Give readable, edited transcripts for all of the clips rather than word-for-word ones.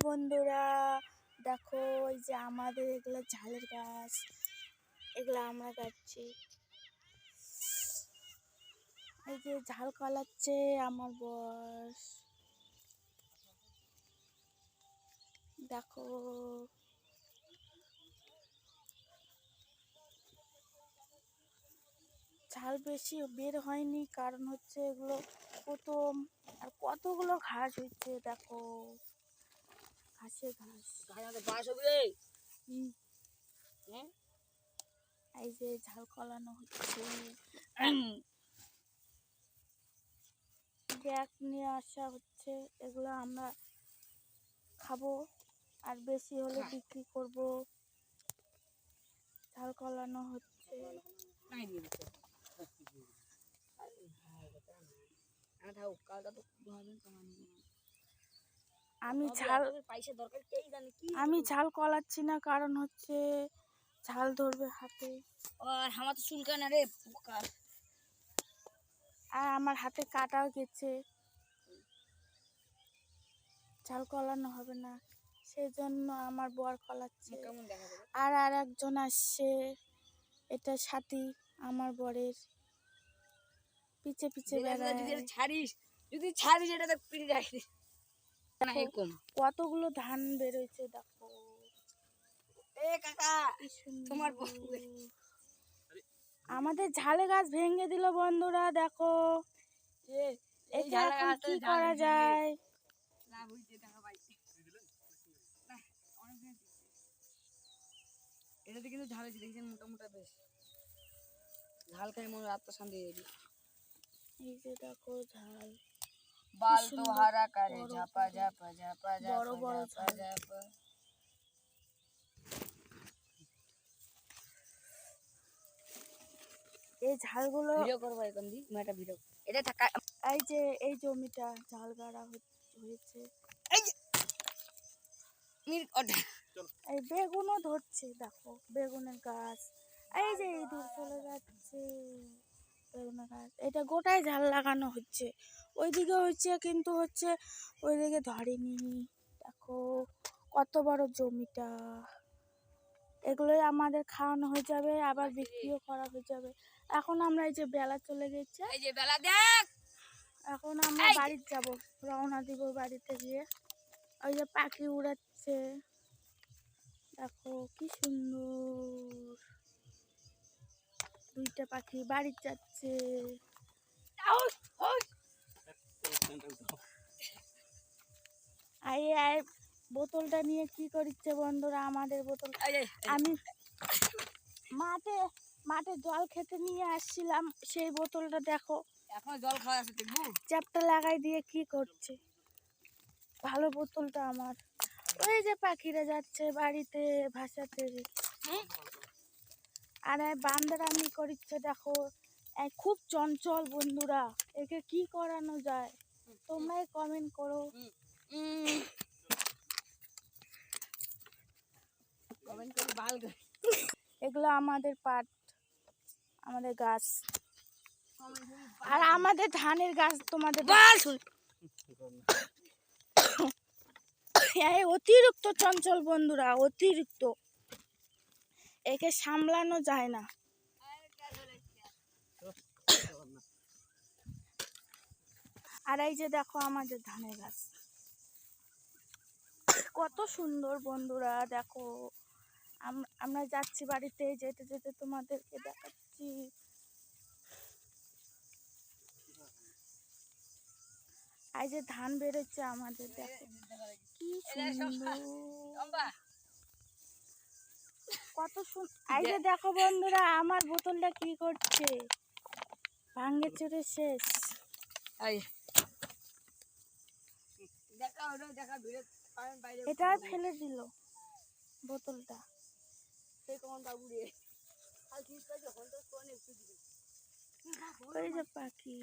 বন্ধুরা, দেখো এই যে আমাদের এগুলো ঝালের গাছ, এগুলো আমরা গাচ্ছি। এই যে ঝাল কলাচ্ছে আমার বস, দেখো ঝাল বেশি বের হয়নি, কারণ হচ্ছে এগুলো প্রথম। আর কতগুলো ঘাস হচ্ছে, দেখো ঘাসে ঘাস। এই যে ঝাল কলানো হচ্ছে, ব্যাগ নিয়ে আসা হচ্ছে, এগুলো আমরা খাবো আর বেশি হলে বিক্রি করব। ঝাল কলানো হচ্ছে। আমি ঝাল কলাচ্ছি না, কারণ হচ্ছে ঝাল ধরবে হাতে। আমার তো চুলকানা রে পোকা। আর আমার হাতে কাটাও গেছে, ঝাল কলানো হবে না, সেই জন্য আমার বর কলাচ্ছে। আর একজন আসছে, এটা সাথী আমার বরের, পিছে পিছে বেড়ায়। যদি ছাড়িস এটা পিড়ি রাখি। কতগুলো ধান বেরোইছে, দেখো। কাকা তোমার আমাদের ঝালে গাছ ভেঙে দিল বন্ধুরা, দেখো এটা এখন কি করা যায়। এটাতে কিন্তু ঝাল হয়েছে, দেখছেন মোটা মোটা বেশ ঝাল খাই মনে আত্মশান্তি। এই যে দেখো ঝাল, বাল তো হারা করে ঝাপা ঝাপা ঝাপা বড় বড় ঝাল। এই ঝালগুলো ভিডিও করবো এখন দি মেটা ভিডিও এটা থাকা। এই যে এই জমিটা ঝাল গাড়া হয়েছে, এই বেগুনও ধরছে, দেখো বেগুনের গাছ। এই যে এই দূর চলে যাচ্ছে বেগুনের গাছ, এটা গোটাই ঝাল লাগানো হচ্ছে। ওইদিকে হচ্ছে, কিন্তু হচ্ছে ওইদিকে ধরেনি। দেখো কত বড় জমিটা, এগুলোই আমাদের খাওয়ানো হয়ে যাবে, আবার বিক্রিও করা হয়ে যাবে। এখন আমরা এই যে বেলা চলে গেছে, এই যে বেলা দেখ, এখন আমরা বাড়িতে যাব, রওনা দিব বাড়িতে গিয়ে। ওই যে পাখি উড়াচ্ছে, দেখো কি সুন্দর, দুইটা পাখি বাড়ি যাচ্ছে। আয় বোতলটা নিয়ে কি করছে বন্ধুরা, আমাদের বোতল। আমি মাঠে জল খেতে নিয়ে আসছিলাম, সেই বোতলটা দেখো এখন জল খাওয়া আছে, দেখবো চ্যাপটা লাগাই দিয়ে কি করছে। ভালো বোতলটা আমার। ওই যে পাখিরা যাচ্ছে বাড়িতে ভাসাতে। আর বান্দরামি করছে, দেখো খুব চঞ্চল বন্ধুরা, একে কি করানো যায় তোমরাই কমেন্ট করো। এগুলো আমাদের পাট, আমাদের গাছ, আর আমাদের ধানের গাছ তোমাদের অতিরিক্ত চঞ্চল বন্ধুরা, অতিরিক্ত, একে সামলানো যায় না। আর এই যে দেখো আমাদের ধানের গাছ কত সুন্দর বন্ধুরা, দেখো আমরা যাচ্ছি বাড়িতে, যেতে যেতে তোমাদেরকে দেখাচ্ছি। এই যে ধান বেরোচ্ছে আমাদের, দেখো কি সুন্দর, কত সুন্দর। এই যে দেখো বন্ধুরা, আমার বোতলটা কি করছে, ভাঙ্গে চুরে শেষ। এটা ফেলে দিল বোতলটা। এই যে পাখি,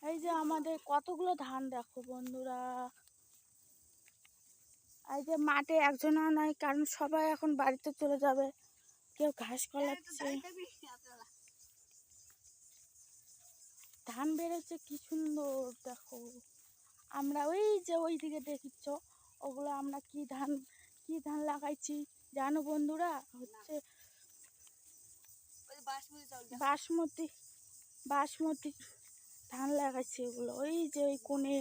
এই যে আমাদের কতগুলো ধান, দেখো বন্ধুরা। এই যে মাঠে একজনও নাই, কারণ সবাই এখন বাড়িতে চলে যাবে, কেউ ঘাস কলাচ্ছে। ধান বেরোচ্ছে কি সুন্দর, দেখো আমরা ওই যে ওইদিকে দেখিচ্ছ ওগুলো আমরা কি ধান লাগাইছি জানো বন্ধুরা? হচ্ছে ওই বাসমতি চাউল বাসমতি ধান লাগাইছি ওগুলো ওই যে ওই কোণে।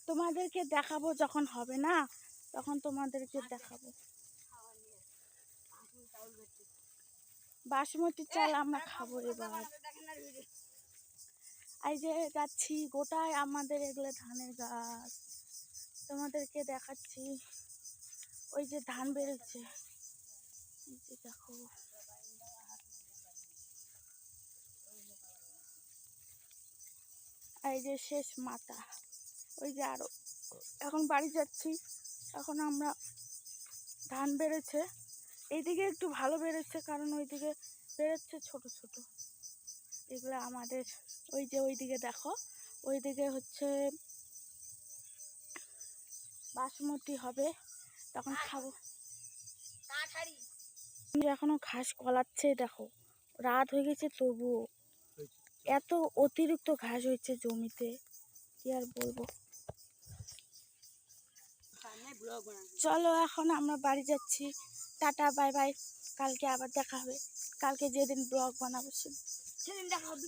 তোমাদেরকে দেখাবো যখন হবে না, তখন তোমাদেরকে দেখাবো। বাসমতি চাল আমরা খাবো এবার। এই যে যাচ্ছি গোটায় আমাদের এগুলো ধানের গাছ, তোমাদেরকে দেখাচ্ছি। ওই যে ধান বেরোচ্ছে, এই যে দেখো। এই যে শেষ মাথা, ওই যে আরো এখন বাড়ি যাচ্ছি। এখন আমরা ধান বেড়েছে এইদিকে একটু ভালো বেড়েছে, কারণ ওইদিকে বেরোচ্ছে ছোট ছোট। এগুলো আমাদের ওই যে ওইদিকে দেখো, ওইদিকে হচ্ছে বাসমতি হবে, তখন খাবো। এখনো ঘাস কলাচ্ছে, দেখো রাত হয়ে গেছে তবুও এত অতিরিক্ত ঘাস হয়েছে জমিতে, কি আর বলবো। চলো এখন আমরা বাড়ি যাচ্ছি, টাটা বাই বাই। কালকে আবার দেখা হবে, কালকে যেদিন ব্লগ বানাবো সেদিন দেখা হবে।